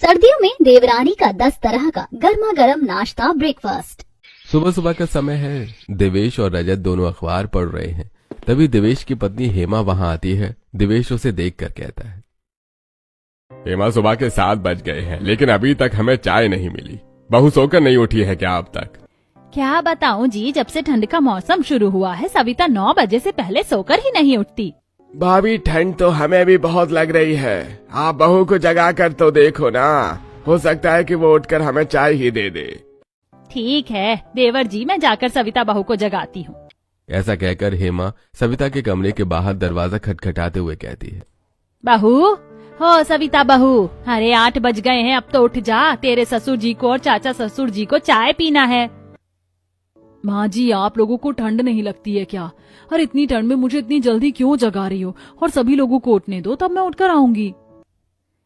सर्दियों में देवरानी का 10 तरह का गर्मा गर्म नाश्ता ब्रेकफास्ट। सुबह सुबह का समय है। देवेश और रजत दोनों अखबार पढ़ रहे हैं। तभी देवेश की पत्नी हेमा वहां आती है। देवेश उसे देखकर कहता है, हेमा, सुबह के 7 बज गए हैं, लेकिन अभी तक हमें चाय नहीं मिली। बहू सोकर नहीं उठी है क्या अब तक? क्या बताऊं जी, जब से ठंड का मौसम शुरू हुआ है सविता 9 बजे से पहले सोकर ही नहीं उठती। भाभी, ठंड तो हमें भी बहुत लग रही है। आप बहू को जगा कर तो देखो ना, हो सकता है कि वो उठकर हमें चाय ही दे दे। ठीक है देवर जी, मैं जाकर सविता बहू को जगाती हूँ। ऐसा कहकर हेमा सविता के कमरे के बाहर दरवाजा खटखटाते हुए कहती है, बहू हो सविता बहू, अरे 8 बज गए हैं, अब तो उठ जा। तेरे ससुर जी को और चाचा ससुर जी को चाय पीना है। माँ जी, आप लोगों को ठंड नहीं लगती है क्या? और इतनी ठंड में मुझे इतनी जल्दी क्यों जगा रही हो? और सभी लोगों को उठने दो, तब मैं उठकर आऊंगी।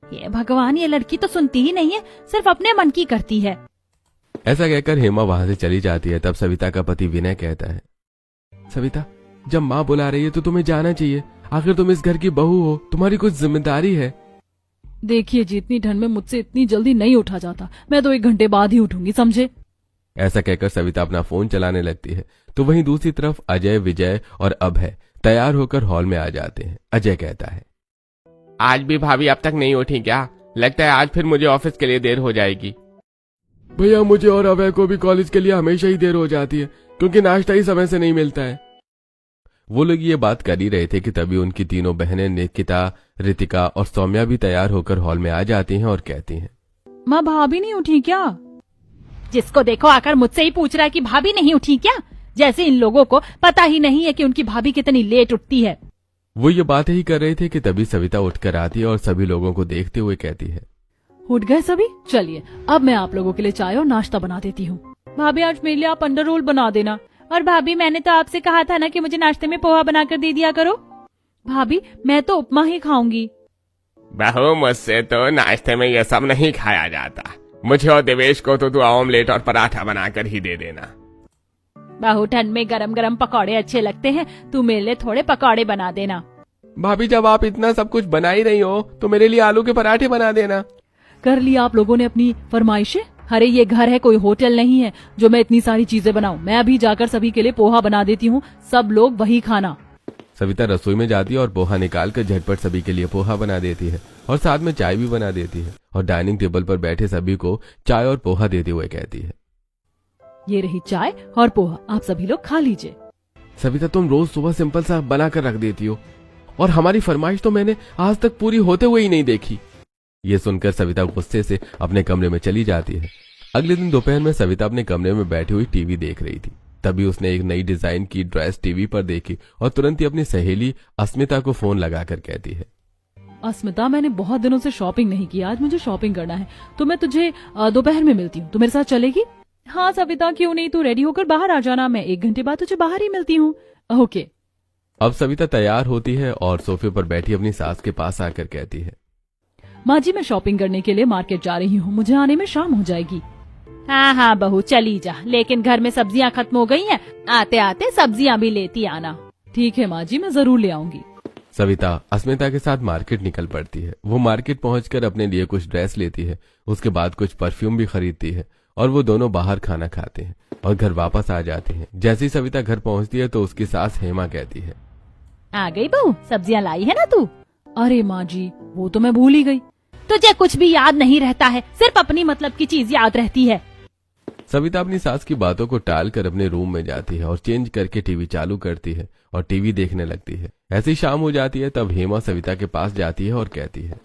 ये भगवान, ये लड़की तो सुनती ही नहीं है, सिर्फ अपने मन की करती है। ऐसा कहकर हेमा वहां से चली जाती है। तब सविता का पति विनय कहता है, सविता, जब माँ बुला रही है तो तुम्हें जाना चाहिए। आखिर तुम इस घर की बहू हो, तुम्हारी कुछ जिम्मेदारी है। देखिए जी, इतनी ठंड में मुझसे इतनी जल्दी नहीं उठा जाता। मैं तो 1 घंटे बाद ही उठूंगी, समझे? ऐसा कहकर सविता अपना फोन चलाने लगती है। तो वहीं दूसरी तरफ अजय, विजय और अभय तैयार होकर हॉल में आ जाते हैं। अजय कहता है, आज भी भाभी अब तक नहीं उठी क्या? लगता है आज फिर मुझे ऑफिस के लिए देर हो जाएगी। भैया, मुझे और अभय को भी कॉलेज के लिए हमेशा ही देर हो जाती है, क्योंकि नाश्ता ही समय से नहीं मिलता है। वो लोग ये बात कर ही रहे थे कि तभी उनकी तीनों बहनें निकिता, रितिका और सौम्या भी तैयार होकर हॉल में आ जाती हैं और कहती हैं, माँ, भाभी नहीं उठी क्या? जिसको देखो आकर मुझसे ही पूछ रहा है कि भाभी नहीं उठी क्या, जैसे इन लोगों को पता ही नहीं है कि उनकी भाभी कितनी लेट उठती है। वो ये बात ही कर रहे थे कि तभी सविता उठकर आती है और सभी लोगों को देखते हुए कहती है, उठ गए सभी? चलिए, अब मैं आप लोगों के लिए चाय और नाश्ता बना देती हूँ। भाभी, आज मेरे लिए आप अंडर रोल बना देना। और भाभी, मैंने तो आपसे कहा था ना कि मुझे नाश्ते में पोहा बनाकर दे दिया करो। भाभी, मैं तो उपमा ही खाऊंगी। बहू, मुझसे तो नाश्ते में ये सब नहीं खाया जाता। मुझे और देवेश को तो तू ऑमलेट और पराठा बनाकर ही दे देना। बहू, ठंड में गरम गरम पकौड़े अच्छे लगते हैं, तू मेरे लिए थोड़े पकौड़े बना देना। भाभी, जब आप इतना सब कुछ बना ही रही हो तो मेरे लिए आलू के पराठे बना देना। कर लिया आप लोगों ने अपनी फरमाइशें? अरे ये घर है, कोई होटल नहीं है जो मैं इतनी सारी चीजें बनाऊं। मैं अभी जाकर सभी के लिए पोहा बना देती हूँ, सब लोग वही खाना। सविता रसोई में जाती है और पोहा निकालकर झटपट सभी के लिए पोहा बना देती है और साथ में चाय भी बना देती है और डाइनिंग टेबल पर बैठे सभी को चाय और पोहा देते हुए कहती है, ये रही चाय और पोहा, आप सभी लोग खा लीजिए। सविता, तुम रोज सुबह सिंपल सा बनाकर रख देती हो और हमारी फरमाइश तो मैंने आज तक पूरी होते हुए ही नहीं देखी। ये सुनकर सविता गुस्से से अपने कमरे में चली जाती है। अगले दिन दोपहर में सविता अपने कमरे में बैठी हुई टीवी देख रही थी। तभी उसने एक नई डिजाइन की ड्रेस टीवी पर देखी और तुरंत ही अपनी सहेली अस्मिता को फोन लगाकर कहती है, अस्मिता, मैंने बहुत दिनों से शॉपिंग नहीं की, आज मुझे शॉपिंग करना है, तो मैं तुझे दोपहर में मिलती हूँ। तू मेरे साथ चलेगी? हाँ सविता, क्यों नहीं, तू रेडी होकर बाहर आ जाना, मैं 1 घंटे बाद तुझे बाहर ही मिलती हूँ। ओके। अब सविता तैयार होती है और सोफे पर बैठी अपनी सास के पास आकर कहती है, माँ जी, मैं शॉपिंग करने के लिए मार्केट जा रही हूँ, मुझे आने में शाम हो जाएगी। हाँ हाँ बहू, चली जा, लेकिन घर में सब्जियाँ खत्म हो गई हैं, आते आते सब्जियाँ भी लेती आना। ठीक है माँ जी, मैं जरूर ले आऊंगी। सविता अस्मिता के साथ मार्केट निकल पड़ती है। वो मार्केट पहुंचकर अपने लिए कुछ ड्रेस लेती है, उसके बाद कुछ परफ्यूम भी खरीदती है और वो दोनों बाहर खाना खाते हैं और घर वापस आ जाते हैं। जैसे ही सविता घर पहुंचती है तो उसकी सास हेमा कहती है, आ गई बहू, सब्जियाँ लाई है ना तू? अरे माँ जी, वो तो मैं भूल ही गई। तुझे कुछ भी याद नहीं रहता है, सिर्फ अपनी मतलब की चीज याद रहती है। सविता अपनी सास की बातों को टालकर अपने रूम में जाती है और चेंज करके टीवी चालू करती है और टीवी देखने लगती है। ऐसे ही शाम हो जाती है। तब हेमा सविता के पास जाती है और कहती है,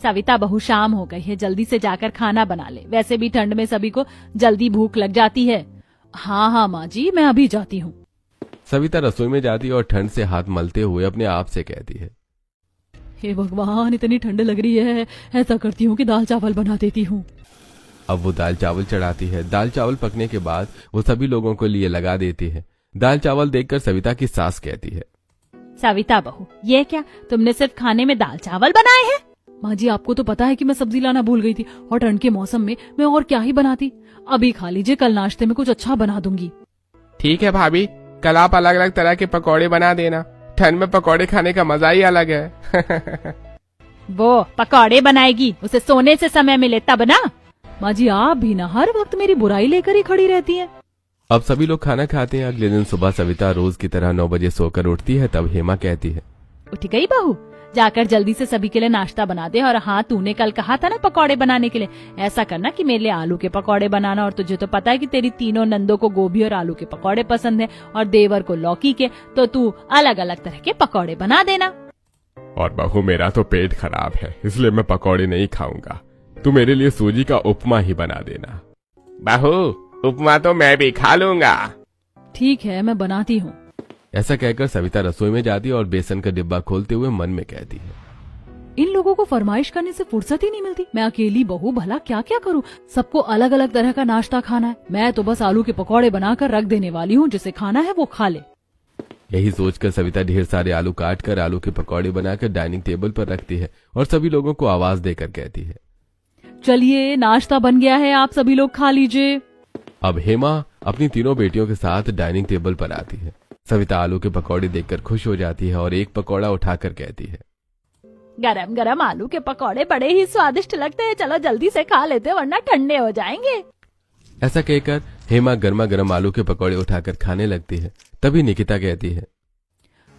सविता बहू, शाम हो गई है, जल्दी से जाकर खाना बना ले, वैसे भी ठंड में सभी को जल्दी भूख लग जाती है। हाँ हाँ माँ जी, मैं अभी जाती हूँ। सविता रसोई में जाती है और ठंड से हाथ मलते हुए अपने आप से कहती है, हे भगवान, इतनी ठंड लग रही है, ऐसा करती हूँ कि दाल चावल बना देती हूँ। अब वो दाल चावल चढ़ाती है। दाल चावल पकने के बाद वो सभी लोगों को लिए लगा देती है। दाल चावल देखकर सविता की सास कहती है, सविता बहू, ये क्या, तुमने सिर्फ खाने में दाल चावल बनाए हैं? माँ जी, आपको तो पता है कि मैं सब्जी लाना भूल गई थी और ठंड के मौसम में मैं और क्या ही बनाती। अभी खा लीजिए, कल नाश्ते में कुछ अच्छा बना दूंगी। ठीक है भाभी, कल आप अलग अलग तरह के पकौड़े बना देना, ठंड में पकौड़े खाने का मजा ही अलग है। वो पकौड़े बनाएगी, उसे सोने से समय मिले तब ना। माँ जी आप भी ना हर वक्त मेरी बुराई लेकर ही खड़ी रहती हैं। अब सभी लोग खाना खाते हैं। अगले दिन सुबह सविता रोज की तरह 9 बजे सोकर उठती है। तब हेमा कहती है, उठ गई बहू, जाकर जल्दी से सभी के लिए नाश्ता बना दे। और हाँ, तूने कल कहा था ना पकौड़े बनाने के लिए, ऐसा करना कि मेरे लिए आलू के पकौड़े बनाना। और तुझे तो पता है कि तेरी तीनों नंदों को गोभी और आलू के पकौड़े पसंद है और देवर को लौकी के, तो तू अलग अलग तरह के पकौड़े बना देना। और बहू मेरा तो पेट खराब है, इसलिए मैं पकौड़े नहीं खाऊंगा। तू मेरे लिए सूजी का उपमा ही बना देना। बहू उपमा तो मैं भी खा लूंगा। ठीक है मैं बनाती हूँ। ऐसा कहकर सविता रसोई में जाती है और बेसन का डिब्बा खोलते हुए मन में कहती है, इन लोगों को फरमाइश करने से फुर्सत ही नहीं मिलती। मैं अकेली बहू भला क्या क्या करूँ, सबको अलग अलग तरह का नाश्ता खाना है। मैं तो बस आलू के पकौड़े बनाकर रख देने वाली हूँ, जिसे खाना है वो खा ले। यही सोचकर सविता ढेर सारे आलू काटकर आलू के पकौड़े बनाकर डाइनिंग टेबल पर रखती है और सभी लोगों को आवाज देकर कहती है, चलिए नाश्ता बन गया है, आप सभी लोग खा लीजिए। अब हेमा अपनी तीनों बेटियों के साथ डाइनिंग टेबल पर आती है। सविता आलू के पकौड़े देखकर खुश हो जाती है और एक पकौड़ा उठाकर कहती है, गरम गरम आलू के पकौड़े बड़े ही स्वादिष्ट लगते हैं, चलो जल्दी से खा लेते वरना ठंडे हो जाएंगे। ऐसा कहकर हेमा गर्मा गर्म आलू के पकौड़े उठाकर खाने लगती है। तभी निकिता कहती है,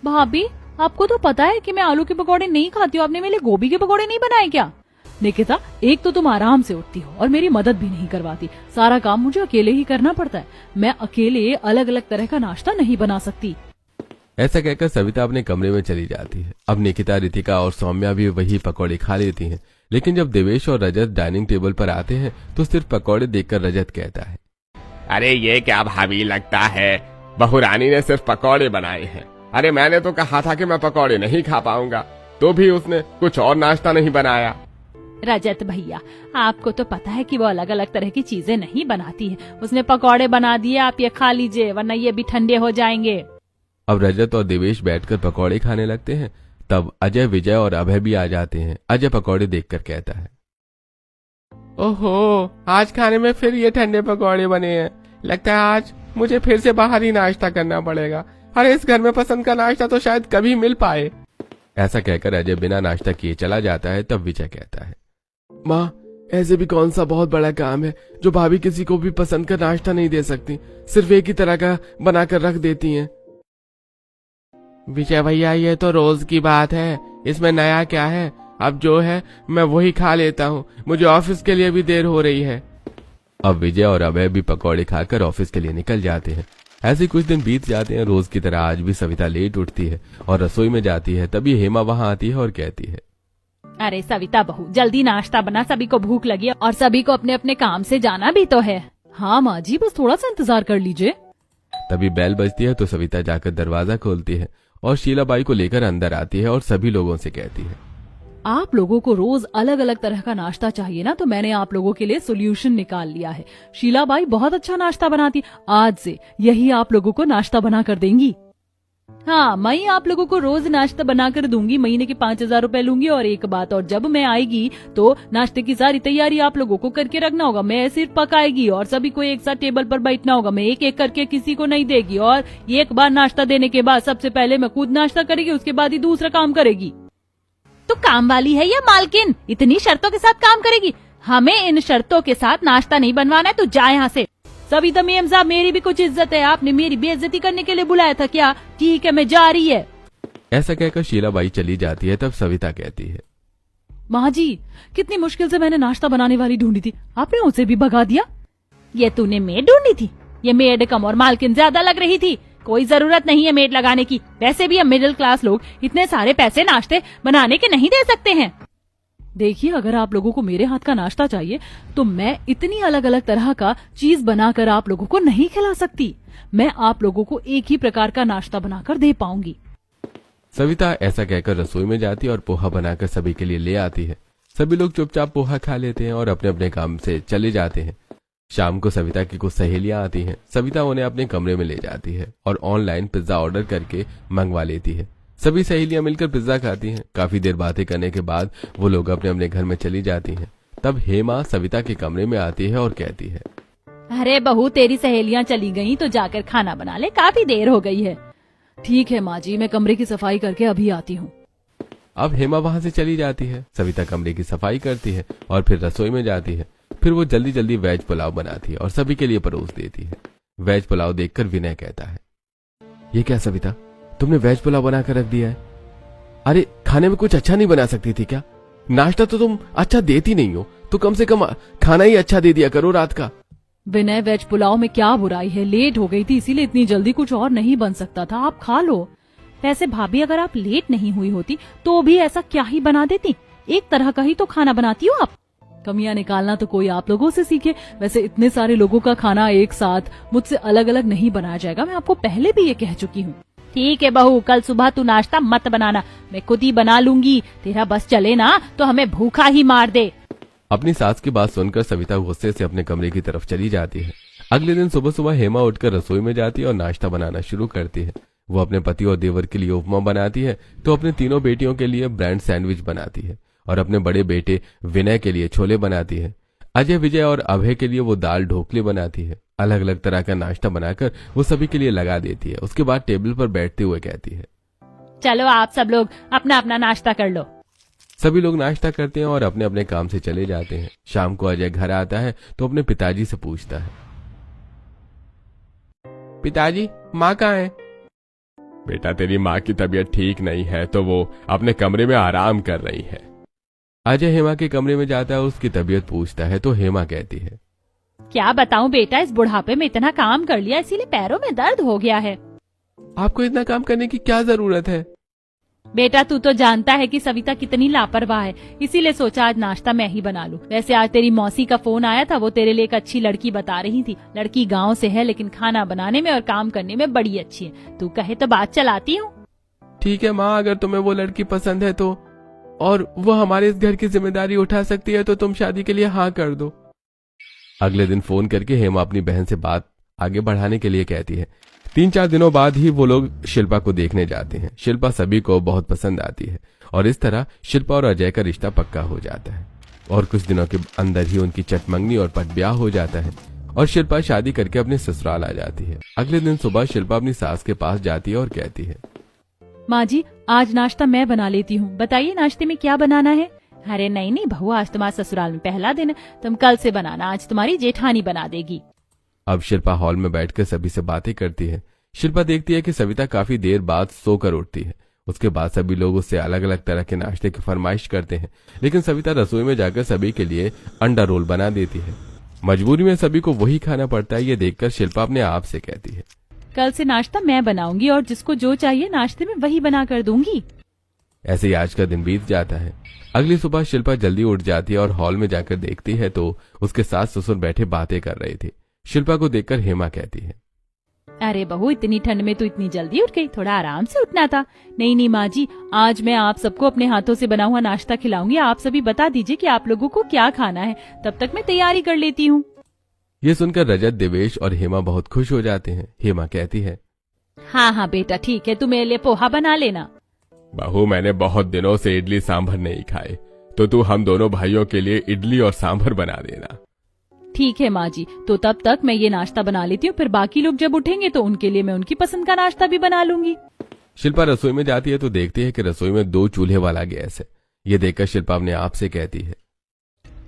भाभी आपको तो पता है कि मैं आलू के पकौड़े नहीं खाती हूँ, आपने मेरे लिए गोभी के पकौड़े नहीं बनाए क्या? निकिता एक तो तुम आराम से उठती हो और मेरी मदद भी नहीं करवाती, सारा काम मुझे अकेले ही करना पड़ता है। मैं अकेले अलग अलग तरह का नाश्ता नहीं बना सकती। ऐसा कहकर सविता अपने कमरे में चली जाती है। अब निकिता, रितिका और सौम्या भी वही पकौड़े खा लेती हैं। लेकिन जब देवेश और रजत डाइनिंग टेबल पर आते हैं तो सिर्फ पकौड़े देखकर रजत कहता है, अरे ये क्या भाभी, लगता है बहू रानी ने सिर्फ पकौड़े बनाए हैं। अरे मैंने तो कहा था कि मैं पकौड़े नहीं खा पाऊंगा, तो भी उसने कुछ और नाश्ता नहीं बनाया। रजत भैया आपको तो पता है कि वो अलग अलग तरह की चीजें नहीं बनाती है, उसने पकौड़े बना दिए, आप ये खा लीजिए वरना ये भी ठंडे हो जाएंगे। अब रजत और देवेश बैठकर पकौड़े खाने लगते हैं। तब अजय, विजय और अभय भी आ जाते हैं। अजय पकौड़े देखकर कहता है, ओहो, आज खाने में फिर ये ठंडे पकौड़े बने हैं। लगता है आज मुझे फिर से बाहर ही नाश्ता करना पड़ेगा। अरे इस घर में पसंद का नाश्ता तो शायद कभी मिल पाए। ऐसा कहकर अजय बिना नाश्ता किए चला जाता है। तब विजय कहता है, माँ ऐसे भी कौन सा बहुत बड़ा काम है जो भाभी किसी को भी पसंद का नाश्ता नहीं दे सकती, सिर्फ एक ही तरह का बनाकर रख देती हैं। विजय भैया ये तो रोज की बात है, इसमें नया क्या है? अब जो है मैं वही खा लेता हूँ, मुझे ऑफिस के लिए भी देर हो रही है। अब विजय और अभय भी पकौड़े खाकर ऑफिस के लिए निकल जाते हैं। ऐसे कुछ दिन बीत जाते हैं। रोज की तरह आज भी सविता लेट उठती है और रसोई में जाती है। तभी हेमा वहां आती है और कहती है, अरे सविता बहू जल्दी नाश्ता बना, सभी को भूख लगी है और सभी को अपने अपने काम से जाना भी तो है। हाँ माँ जी बस थोड़ा सा इंतजार कर लीजिए। तभी बेल बजती है तो सविता जाकर दरवाजा खोलती है और शीलाबाई को लेकर अंदर आती है और सभी लोगों से कहती है, आप लोगों को रोज अलग अलग तरह का नाश्ता चाहिए ना, तो मैंने आप लोगों के लिए सोल्यूशन निकाल लिया है। शीलाबाई बहुत अच्छा नाश्ता बनाती, आज से यही आप लोगों को नाश्ता बना कर देंगी। हाँ मैं आप लोगों को रोज नाश्ता बना कर दूंगी, महीने के 5,000 रुपए लूंगी। और एक बात और, जब मैं आएगी तो नाश्ते की सारी तैयारी आप लोगों को करके रखना होगा। मैं सिर्फ पकाएगी और सभी को एक साथ टेबल पर बैठना होगा। मैं एक एक करके किसी को नहीं देगी और एक बार नाश्ता देने के बाद सबसे पहले मैं खुद नाश्ता करेगी, उसके बाद ही दूसरा काम करेगी। तो काम वाली है या मालकिन, इतनी शर्तों के साथ काम करेगी? हमें इन शर्तों के साथ नाश्ता नहीं बनवाना है, तो जा यहाँ से। सविता मैम साहब मेरी भी कुछ इज्जत है, आपने मेरी बेइज्जती करने के लिए बुलाया था क्या? ठीक है मैं जा रही है। ऐसा कहकर शीलाबाई चली जाती है। तब सविता कहती है, माँ जी कितनी मुश्किल से मैंने नाश्ता बनाने वाली ढूंढी थी, आपने उसे भी भगा दिया। ये तूने मेड ढूंढी थी? ये मेड कम और मालकिन ज्यादा लग रही थी। कोई जरूरत नहीं है मेड लगाने की। वैसे भी हम मिडिल क्लास लोग इतने सारे पैसे नाश्ते बनाने के नहीं दे सकते हैं। देखिए अगर आप लोगों को मेरे हाथ का नाश्ता चाहिए तो मैं इतनी अलग अलग तरह का चीज बनाकर आप लोगों को नहीं खिला सकती। मैं आप लोगों को एक ही प्रकार का नाश्ता बनाकर दे पाऊंगी। सविता ऐसा कहकर रसोई में जाती है और पोहा बनाकर सभी के लिए ले आती है। सभी लोग चुपचाप पोहा खा लेते हैं और अपने अपने काम से चले जाते हैं। शाम को सविता की कुछ सहेलियां आती हैं। सविता उन्हें अपने कमरे में ले जाती है और ऑनलाइन पिज्जा ऑर्डर करके मंगवा लेती है। सभी सहेलियां मिलकर पिज्जा खाती हैं। काफी देर बातें करने के बाद वो लोग अपने अपने घर में चली जाती हैं। तब हेमा सविता के कमरे में आती है और कहती है, अरे बहू तेरी सहेलियां चली गई तो जाकर खाना बना ले, काफी देर हो गई है। ठीक है माँ जी, मैं कमरे की सफाई करके अभी आती हूँ। अब हेमा वहां से चली जाती है। सविता कमरे की सफाई करती है और फिर रसोई में जाती है। फिर वो जल्दी जल्दी वेज पुलाव बनाती है और सभी के लिए परोस देती है। वेज पुलाव देखकर विनय कहता है, ये क्या सविता, तुमने वेज पुलाव बनाकर रख दिया है? अरे खाने में कुछ अच्छा नहीं बना सकती थी क्या? नाश्ता तो तुम अच्छा देती नहीं हो, तो कम से कम खाना ही अच्छा दे दिया करो रात का। विनय, वेज पुलाव में क्या बुराई है? लेट हो गई थी इसीलिए इतनी जल्दी कुछ और नहीं बन सकता था, आप खा लो। वैसे भाभी, अगर आप लेट नहीं हुई होती तो भी ऐसा क्या ही बना देती, एक तरह का ही तो खाना बनाती हो आप। कमियां निकालना तो कोई आप लोगों से सीखे। वैसे इतने सारे लोगों का खाना एक साथ मुझसे अलग अलग नहीं बनाया जाएगा, मैं आपको पहले भी ये कह चुकी हूँ। ठीक है बहू, कल सुबह तू नाश्ता मत बनाना, मैं खुद ही बना लूंगी। तेरा बस चले ना तो हमें भूखा ही मार दे। अपनी सास की बात सुनकर सविता गुस्से से अपने कमरे की तरफ चली जाती है। अगले दिन सुबह सुबह हेमा उठकर रसोई में जाती है और नाश्ता बनाना शुरू करती है। वो अपने पति और देवर के लिए उपमा बनाती है तो अपने तीनों बेटियों के लिए ब्रेड सैंडविच बनाती है और अपने बड़े बेटे विनय के लिए छोले बनाती है। अजय, विजय और अभय के लिए वो दाल ढोकले बनाती है। अलग अलग तरह का नाश्ता बनाकर वो सभी के लिए लगा देती है। उसके बाद टेबल पर बैठते हुए कहती है, चलो आप सब लोग अपना अपना नाश्ता कर लो। सभी लोग नाश्ता करते हैं और अपने अपने काम से चले जाते हैं। शाम को अजय घर आता है तो अपने पिताजी से पूछता है, पिताजी, माँ कहाँ है? बेटा, तेरी माँ की तबीयत ठीक नहीं है तो वो अपने कमरे में आराम कर रही है। अजय हेमा के कमरे में जाता है, उसकी तबीयत पूछता है तो हेमा कहती है, क्या बताऊं बेटा, इस बुढ़ापे में इतना काम कर लिया इसीलिए पैरों में दर्द हो गया है। आपको इतना काम करने की क्या जरूरत है? बेटा, तू तो जानता है कि सविता कितनी लापरवाह है, इसीलिए सोचा आज नाश्ता मैं ही बना लूं। वैसे आज तेरी मौसी का फोन आया था, वो तेरे लिए एक अच्छी लड़की बता रही थी। लड़की गांव से है लेकिन खाना बनाने में और काम करने में बड़ी अच्छी है। तू कहे तो बात चलाती हूँ। ठीक है माँ, अगर तुम्हें वो लड़की पसंद है तो, और वो हमारे इस घर की जिम्मेदारी उठा सकती है तो तुम शादी के लिए हाँ कर दो। अगले दिन फोन करके हेमा अपनी बहन से बात आगे बढ़ाने के लिए कहती है। 3-4 दिनों बाद ही वो लोग शिल्पा को देखने जाते हैं। शिल्पा सभी को बहुत पसंद आती है और इस तरह शिल्पा और अजय का रिश्ता पक्का हो जाता है और कुछ दिनों के अंदर ही उनकी चटमंगनी और पट ब्याह हो जाता है और शिल्पा शादी करके अपने ससुराल आ जाती है। अगले दिन सुबह शिल्पा अपनी सास के पास जाती है और कहती है, माँ जी, आज नाश्ता मैं बना लेती हूँ, बताइए नाश्ते में क्या बनाना है? अरे नहीं नहीं बहू, आज तुम्हारे ससुराल में पहला दिन है, तुम कल से बनाना, आज तुम्हारी जेठानी बना देगी। अब शिल्पा हॉल में बैठकर सभी से बातें करती है। शिल्पा देखती है कि सविता काफी देर बाद सोकर उठती है। उसके बाद सभी लोग उससे अलग अलग तरह के नाश्ते की फरमाइश करते हैं, लेकिन सविता रसोई में जाकर सभी के लिए अंडा रोल बना देती है। मजबूरी में सभी को वही खाना पड़ता है। ये देखकर शिल्पा अपने आप से कहती है, कल से नाश्ता मैं बनाऊंगी और जिसको जो चाहिए नाश्ते में वही बना कर दूंगी। ऐसे ही आज का दिन बीत जाता है। अगली सुबह शिल्पा जल्दी उठ जाती है और हॉल में जाकर देखती है तो उसके सास ससुर बैठे बातें कर रहे थे। शिल्पा को देखकर हेमा कहती है, अरे बहू, इतनी ठंड में तू इतनी जल्दी उठ गई, थोड़ा आराम से उठना था। नहीं नहीं माँ जी, आज मैं आप सबको अपने हाथों से बना हुआ नाश्ता खिलाऊंगी। आप सभी बता दीजिए कि आप लोगों को क्या खाना है, तब तक मैं तैयारी कर लेती हूँ। ये सुनकर रजत, देवेश और हेमा बहुत खुश हो जाते हैं। हेमा कहती है, हाँ हाँ बेटा ठीक है, तू मेरे लिए पोहा बना लेना। बहू, मैंने बहुत दिनों से इडली सांभर नहीं खाए, तो तू हम दोनों भाइयों के लिए इडली और सांभर बना देना। ठीक है माँ जी, तो तब तक मैं ये नाश्ता बना लेती हूँ, फिर बाकी लोग जब उठेंगे तो उनके लिए मैं उनकी पसंद का नाश्ता भी बना लूंगी। शिल्पा रसोई में जाती है तो देखती है कि रसोई में 2 चूल्हे वाला गैस है। ये देखकर शिल्पा अपने आप से कहती है,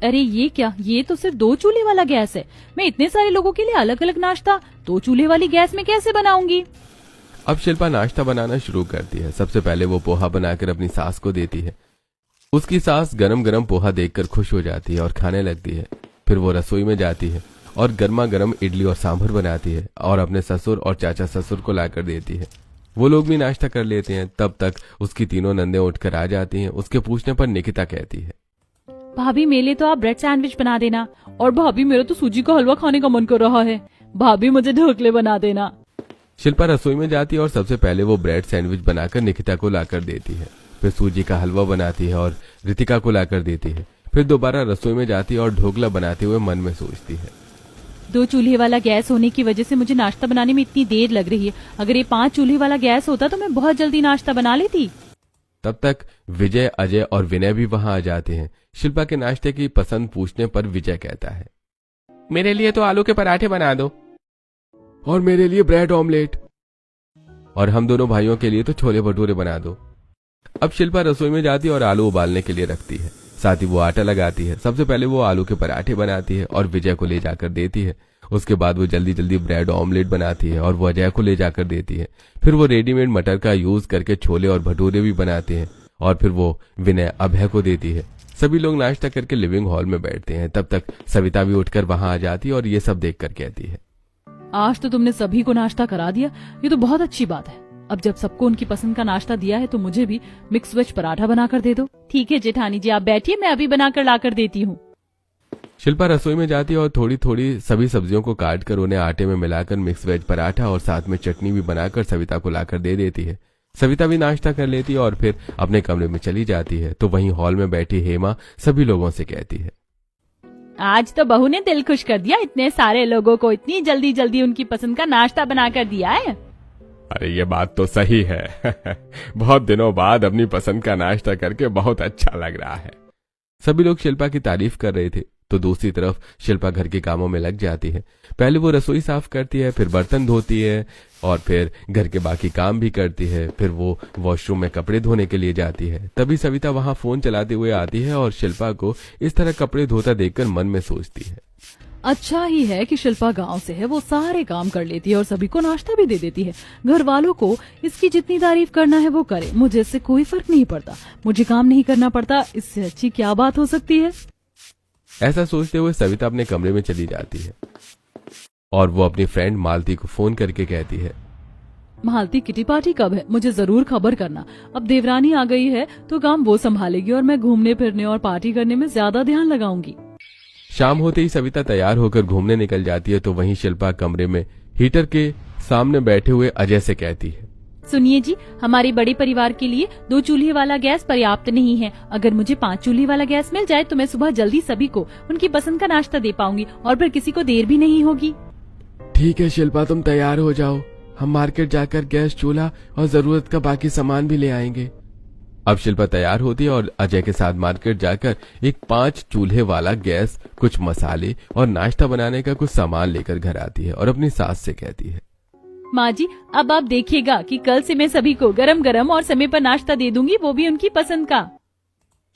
अरे ये क्या, ये तो सिर्फ 2 चूल्हे वाला गैस है। मैं इतने सारे लोगों के लिए अलग अलग नाश्ता 2 चूल्हे वाली गैस में कैसे बनाऊंगी? अब शिल्पा नाश्ता बनाना शुरू करती है। सबसे पहले वो पोहा बनाकर अपनी सास को देती है। उसकी सास गरम गरम पोहा देखकर खुश हो जाती है और खाने लगती है। फिर वो रसोई में जाती है और गर्मा गर्म इडली और सांभर बनाती है और अपने ससुर और चाचा ससुर को लाकर देती है। वो लोग भी नाश्ता कर लेते हैं। तब तक उसकी तीनों नंदे उठकर आ जाती हैं। उसके पूछने पर निकिता कहती है, भाभी मेरे लिए तो आप ब्रेड सैंडविच बना देना, और भाभी मेरा तो सूजी का हलवा खाने का मन कर रहा है, भाभी मुझे ढोकले बना देना। शिल्पा रसोई में जाती है और सबसे पहले वो ब्रेड सैंडविच बनाकर निकिता को लाकर देती है। फिर सूजी का हलवा बनाती है और रितिका को लाकर देती है। फिर दोबारा रसोई में जाती है और ढोकला बनाते हुए मन में सोचती है, 2 चूल्हे वाला गैस होने की वजह से मुझे नाश्ता बनाने में इतनी देर लग रही है। अगर ये 5 चूल्हे वाला गैस होता तो मैं बहुत जल्दी नाश्ता बना लेती। तब तक विजय, अजय और विनय भी वहां आ जाते हैं। शिल्पा के नाश्ते की पसंद पूछने पर विजय कहता है, मेरे लिए तो आलू के पराठे बना दो। और मेरे लिए ब्रेड ऑमलेट। और हम दोनों भाइयों के लिए तो छोले भटूरे बना दो। अब शिल्पा रसोई में जाती है और आलू उबालने के लिए रखती है। साथ ही वो आटा लगाती है। सबसे पहले वो आलू के पराठे बनाती है और विजय को ले जाकर देती है। उसके बाद वो जल्दी जल्दी ब्रेड ऑमलेट बनाती है और वो अजय को ले जाकर देती है। फिर वो रेडीमेड मटर का यूज करके छोले और भटूरे भी बनाते हैं और फिर वो विनय अभय को देती है। सभी लोग नाश्ता करके लिविंग हॉल में बैठते हैं। तब तक सविता भी उठकर वहां आ जाती है और ये सब देखकर कहती है, आज तो तुमने सभी को नाश्ता करा दिया, ये तो बहुत अच्छी बात है। अब जब सबको उनकी पसंद का नाश्ता दिया है तो मुझे भी मिक्स वेज पराठा बनाकर दे दो। ठीक है जेठानी जी, आप बैठिए, मैं अभी बनाकर लाकर देती हूँ। शिल्पा रसोई में जाती है और थोड़ी थोड़ी सभी सब्जियों को काट कर उन्हें आटे में मिलाकर मिक्स वेज पराठा और साथ में चटनी भी बनाकर सविता को लाकर दे देती है। सविता भी नाश्ता कर लेती है और फिर अपने कमरे में चली जाती है। तो वहीं हॉल में बैठी हेमा सभी लोगों से कहती है, आज तो बहू ने दिल खुश कर दिया, इतने सारे लोगों को इतनी जल्दी जल्दी उनकी पसंद का नाश्ता बनाकर दिया है। अरे ये बात तो सही है। बहुत दिनों बाद अपनी पसंद का नाश्ता करके बहुत अच्छा लग रहा है। सभी लोग शिल्पा की तारीफ कर रहे थे। तो दूसरी तरफ शिल्पा घर के कामों में लग जाती है। पहले वो रसोई साफ करती है, फिर बर्तन धोती है और फिर घर के बाकी काम भी करती है। फिर वो वॉशरूम में कपड़े धोने के लिए जाती है। तभी सविता वहां फोन चलाते हुए आती है और शिल्पा को इस तरह कपड़े धोता देखकर मन में सोचती है, अच्छा ही है कि शिल्पा गांव से है, वो सारे काम कर लेती है और सभी को नाश्ता भी दे देती है। घर वालों को इसकी जितनी तारीफ करना है वो करे, मुझे इससे कोई फर्क नहीं पड़ता। मुझे काम नहीं करना पड़ता, इससे अच्छी क्या बात हो सकती है। ऐसा सोचते हुए सविता अपने कमरे में चली जाती है और वो अपनी फ्रेंड मालती को फोन करके कहती है, मालती किटी पार्टी कब है, मुझे जरूर खबर करना। अब देवरानी आ गई है तो काम वो संभालेगी और मैं घूमने फिरने और पार्टी करने में ज्यादा ध्यान लगाऊंगी। शाम होते ही सविता तैयार होकर घूमने निकल जाती है। तो वहीं शिल्पा कमरे में हीटर के सामने बैठे हुए अजय से कहती है, सुनिए जी, हमारे बड़े परिवार के लिए 2 चूल्हे वाला गैस पर्याप्त नहीं है। अगर मुझे 5 चूल्हे वाला गैस मिल जाए तो मैं सुबह जल्दी सभी को उनकी पसंद का नाश्ता दे पाऊंगी और फिर किसी को देर भी नहीं होगी। ठीक है शिल्पा, तुम तैयार हो जाओ, हम मार्केट जाकर गैस, चूल्हा और जरूरत का बाकी सामान भी ले आएंगे। अब शिल्पा तैयार होती है और अजय के साथ मार्केट जाकर एक 5 चूल्हे वाला गैस, कुछ मसाले और नाश्ता बनाने का कुछ सामान लेकर घर आती है और अपनी सास से कहती है, माँ जी, अब आप देखिएगा कि कल से मैं सभी को गरम गरम और समय पर नाश्ता दे दूंगी, वो भी उनकी पसंद का।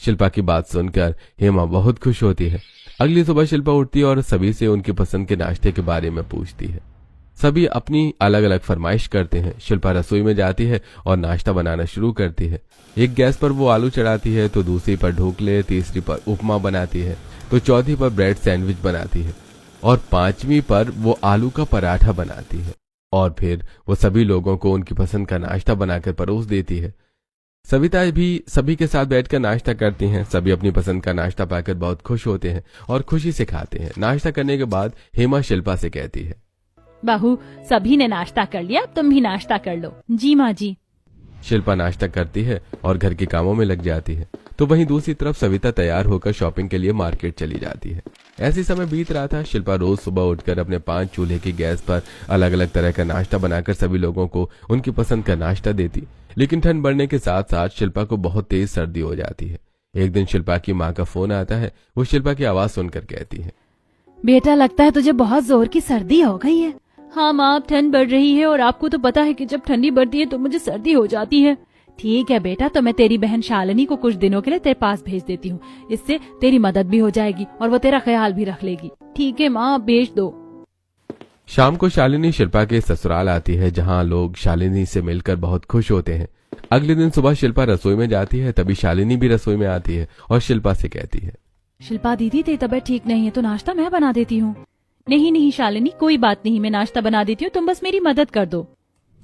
शिल्पा की बात सुनकर हेमा बहुत खुश होती है। अगली सुबह शिल्पा उठती है और सभी से उनकी पसंद के नाश्ते के बारे में पूछती है। सभी अपनी अलग अलग फरमाइश करते हैं। शिल्पा रसोई में जाती है और नाश्ता बनाना शुरू करती है। एक गैस पर वो आलू चढ़ाती है, तो दूसरी पर ढोकले, तीसरी पर उपमा बनाती है, तो चौथी पर ब्रेड सैंडविच बनाती है और 5वीं पर वो आलू का पराठा बनाती है और फिर वो सभी लोगों को उनकी पसंद का नाश्ता बनाकर परोस देती है। सविता भी सभी के साथ बैठकर नाश्ता करती हैं। सभी अपनी पसंद का नाश्ता पाकर बहुत खुश होते हैं और खुशी से खाते हैं। नाश्ता करने के बाद हेमा शिल्पा से कहती है, बहू, सभी ने नाश्ता कर लिया, अब तुम भी नाश्ता कर लो। जी माँ जी। शिल्पा नाश्ता करती है और घर के कामों में लग जाती है। तो वहीं दूसरी तरफ सविता तैयार होकर शॉपिंग के लिए मार्केट चली जाती है। ऐसे समय बीत रहा था। शिल्पा रोज सुबह उठकर अपने 5 चूल्हे की गैस पर अलग अलग तरह का नाश्ता बनाकर सभी लोगों को उनकी पसंद का नाश्ता देती। लेकिन ठंड बढ़ने के साथ साथ शिल्पा को बहुत तेज सर्दी हो जाती है। एक दिन शिल्पा की माँ का फोन आता है। वो शिल्पा की आवाज सुनकर कहती है, बेटा, लगता है तुझे बहुत जोर की सर्दी हो गई है। हाँ माँ, ठंड बढ़ रही है और आपको तो पता है कि जब ठंडी बढ़ती है तो मुझे सर्दी हो जाती है। ठीक है बेटा, तो मैं तेरी बहन शालिनी को कुछ दिनों के लिए तेरे पास भेज देती हूँ। इससे तेरी मदद भी हो जाएगी और वो तेरा ख्याल भी रख लेगी। ठीक है माँ, भेज दो। शाम को शालिनी शिल्पा के ससुराल आती है, जहाँ लोग शालिनी से मिलकर बहुत खुश होते हैं। अगले दिन सुबह शिल्पा रसोई में जाती है। तभी शालिनी भी रसोई में आती है और शिल्पा से कहती है, शिल्पा दीदी, तेरी तबीयत ठीक नहीं है तो नाश्ता मैं बना देती हूँ। नहीं नहीं शालिनी, कोई बात नहीं, मैं नाश्ता बना देती हूँ, तुम बस मेरी मदद कर दो।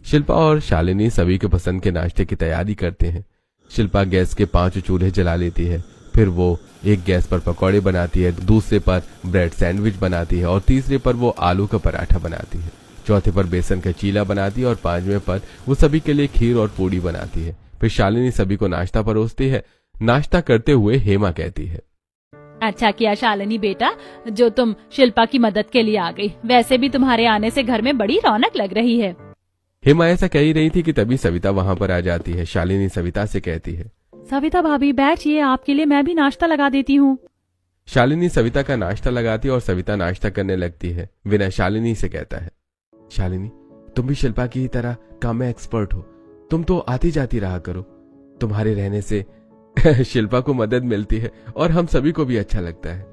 शिल्पा और शालिनी सभी के पसंद के नाश्ते की तैयारी करते हैं। शिल्पा गैस के 5 चूल्हे जला लेती है। फिर वो एक गैस पर पकौड़े बनाती है, दूसरे पर ब्रेड सैंडविच बनाती है और तीसरे पर वो आलू का पराठा बनाती है। चौथे पर बेसन का चीला बनाती है और 5वें पर वो सभी के लिए खीर और पूड़ी बनाती है। फिर शालिनी सभी को नाश्ता परोसती है। नाश्ता करते हुए हेमा कहती है, अच्छा किया शालिनी बेटा, जो तुम शिल्पा की मदद के लिए आ गई। वैसे भी तुम्हारे आने से घर में बड़ी रौनक लग रही है। हेमा ऐसा कह ही रही थी कि तभी सविता वहां पर आ जाती है। शालिनी सविता से कहती है, सविता भाभी बैठिए, आपके लिए मैं भी नाश्ता लगा देती हूँ। शालिनी सविता का नाश्ता लगाती है और सविता नाश्ता करने लगती है। विनय शालिनी से कहता है, शालिनी, तुम भी शिल्पा की तरह काम में एक्सपर्ट हो, तुम तो आती जाती रहा करो। तुम्हारे रहने से शिल्पा को मदद मिलती है और हम सभी को भी अच्छा लगता है।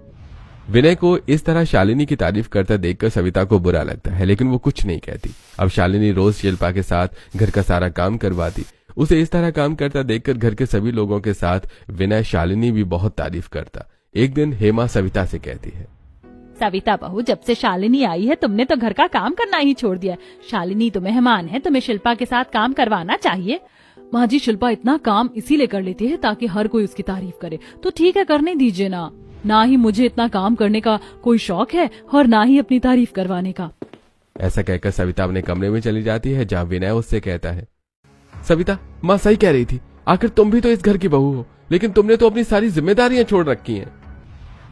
विनय को इस तरह शालिनी की तारीफ करता देखकर सविता को बुरा लगता है, लेकिन वो कुछ नहीं कहती। अब शालिनी रोज शिल्पा के साथ घर का सारा काम करवाती। उसे इस तरह काम करता देखकर घर के सभी लोगों के साथ विनय शालिनी भी बहुत तारीफ करता। एक दिन हेमा सविता से कहती है, सविता बहू, जब से शालिनी आई है तुमने तो घर का काम करना ही छोड़ दिया। शालिनी तो मेहमान है, तुम्हें शिल्पा के साथ काम करवाना चाहिए। माँ जी, शिल्पा इतना काम इसीलिए कर लेती है ताकि हर कोई उसकी तारीफ करे, तो ठीक है करने दीजिए ना। ना ही मुझे इतना काम करने का कोई शौक है और ना ही अपनी तारीफ करवाने का। ऐसा कहकर सविता अपने कमरे में चली जाती है, जहाँ विनय उससे कहता है, सविता, माँ सही कह रही थी। आखिर तुम भी तो इस घर की बहू हो, लेकिन तुमने तो अपनी सारी जिम्मेदारियां छोड़ रखी हैं।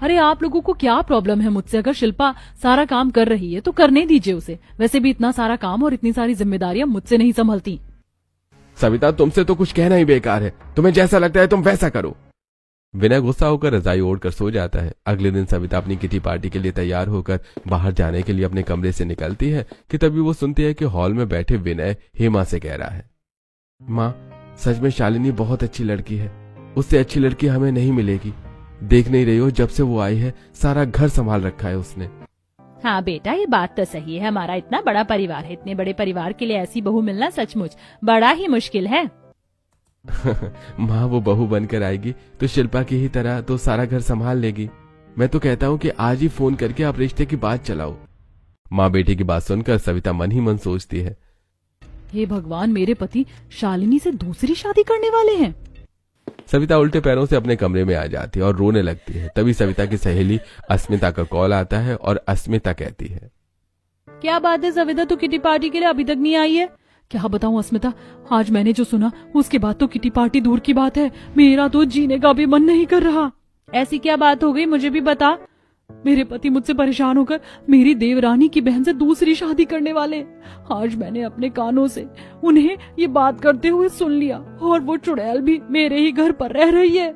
अरे आप लोगों को क्या प्रॉब्लम है मुझसे? अगर शिल्पा सारा काम कर रही है तो करने दीजिए उसे। वैसे भी इतना सारा काम और इतनी सारी जिम्मेदारियां मुझसे नहीं संभलती। सविता, तुमसे तो कुछ कहना ही बेकार है। तुम्हें जैसा लगता है तुम वैसा करो। विनय गुस्सा होकर रजाई ओढ़कर सो जाता है। अगले दिन सविता अपनी किटी पार्टी के लिए तैयार होकर बाहर जाने के लिए अपने कमरे से निकलती है कि तभी वो सुनती है कि हॉल में बैठे विनय हेमा से कह रहा है, माँ, सच में शालिनी बहुत अच्छी लड़की है। उससे अच्छी लड़की हमें नहीं मिलेगी। देख नहीं रही हो, जब से वो आई है सारा घर संभाल रखा है उसने। हाँ बेटा, ये बात तो सही है। हमारा इतना बड़ा परिवार है, इतने बड़े परिवार के लिए ऐसी बहू मिलना सचमुच बड़ा ही मुश्किल है। माँ, वो बहू बनकर आएगी तो शिल्पा की ही तरह तो सारा घर संभाल लेगी। मैं तो कहता हूँ कि आज ही फोन करके आप रिश्ते की बात चलाओ। माँ बेटी की बात सुनकर सविता मन ही मन सोचती है, हे भगवान, मेरे पति शालिनी से दूसरी शादी करने वाले हैं। सविता उल्टे पैरों से अपने कमरे में आ जाती है और रोने लगती है। तभी सविता की सहेली अस्मिता का कॉल आता है और अस्मिता कहती है, क्या बात है सविता, तू किटी पार्टी के लिए अभी तक नहीं आई है? क्या बताऊं अस्मिता, आज मैंने जो सुना उसके बाद तो किटी पार्टी दूर की बात है, मेरा तो जीने का भी मन नहीं कर रहा। ऐसी क्या बात हो गई, मुझे भी बता। मेरे पति मुझसे परेशान होकर मेरी देवरानी की बहन से दूसरी शादी करने वाले। आज मैंने अपने कानों से उन्हें ये बात करते हुए सुन लिया और वो चुड़ैल भी मेरे ही घर पर रह रही है।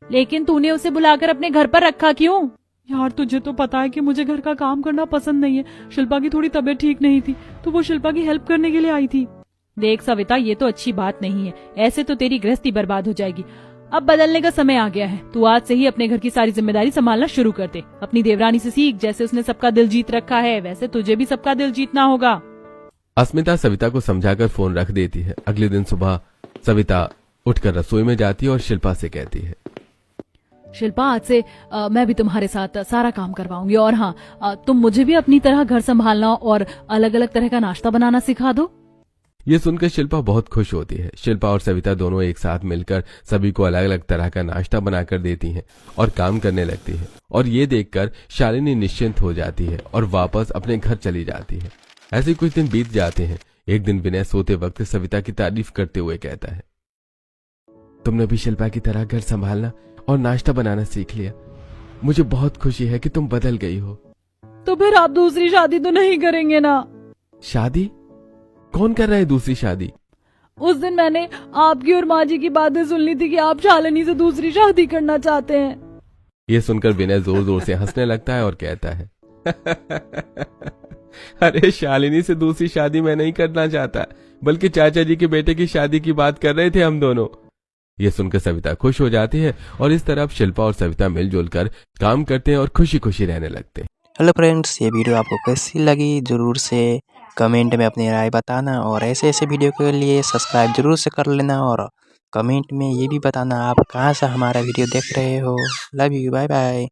लेकिन तूने उसे बुलाकर अपने घर पर रखा क्यों? यार, तुझे तो पता है कि मुझे घर का काम करना पसंद नहीं है। शिल्पा की थोड़ी तबीयत ठीक नहीं थी तो वो शिल्पा की हेल्प करने के लिए आई थी। देख सविता, ये तो अच्छी बात नहीं है। ऐसे तो तेरी गृहस्थी बर्बाद हो जाएगी। अब बदलने का समय आ गया है। तू आज से ही अपने घर की सारी जिम्मेदारी संभालना शुरू कर दे। अपनी देवरानी से सीख, जैसे उसने सबका दिल जीत रखा है वैसे तुझे भी सबका दिल जीतना होगा। अस्मिता सविता को समझाकर फोन रख देती है। अगले दिन सुबह सविता उठकर रसोई में जाती है और शिल्पा से कहती है, शिल्पा, आज से मैं भी तुम्हारे साथ सारा काम करवाऊंगी। और हाँ, तुम मुझे भी अपनी तरह घर संभालना और अलग अलग तरह का नाश्ता बनाना सिखा दो। ये सुनकर शिल्पा बहुत खुश होती है। शिल्पा और सविता दोनों एक साथ मिलकर सभी को अलग अलग तरह का नाश्ता बनाकर देती हैं और काम करने लगती है। और ये देखकर शालिनी निश्चिंत हो जाती है और वापस अपने घर चली जाती है। ऐसे कुछ दिन बीत जाते हैं। एक दिन विनय सोते वक्त सविता की तारीफ करते हुए कहता है, तुमने भी शिल्पा की तरह घर संभालना और नाश्ता बनाना सीख लिया। मुझे बहुत खुशी है कि तुम बदल गई हो। तो फिर आप दूसरी शादी तो नहीं करेंगे ना? शादी? कौन कर रहा है दूसरी शादी? उस दिन मैंने आपकी और माँ जी की बातें सुन ली थी कि आप शालिनी से दूसरी शादी करना चाहते हैं। ये सुनकर विनय जोर जोर से हंसने लगता है और कहता है, अरे शालिनी से दूसरी शादी मैं नहीं करना चाहता, बल्कि चाचा जी के बेटे की शादी की बात कर रहे थे हम दोनों। ये सुनकर सविता खुश हो जाती है और इस तरह शिल्पा और सविता मिलजुल कर काम करते हैं और खुशी खुशी रहने लगते हैं। हेलो फ्रेंड्स, ये वीडियो आपको कैसी लगी जरूर से कमेंट में अपनी राय बताना और ऐसे ऐसे वीडियो के लिए सब्सक्राइब जरूर से कर लेना और कमेंट में ये भी बताना आप कहाँ से हमारा वीडियो देख रहे हो। Love you, bye bye.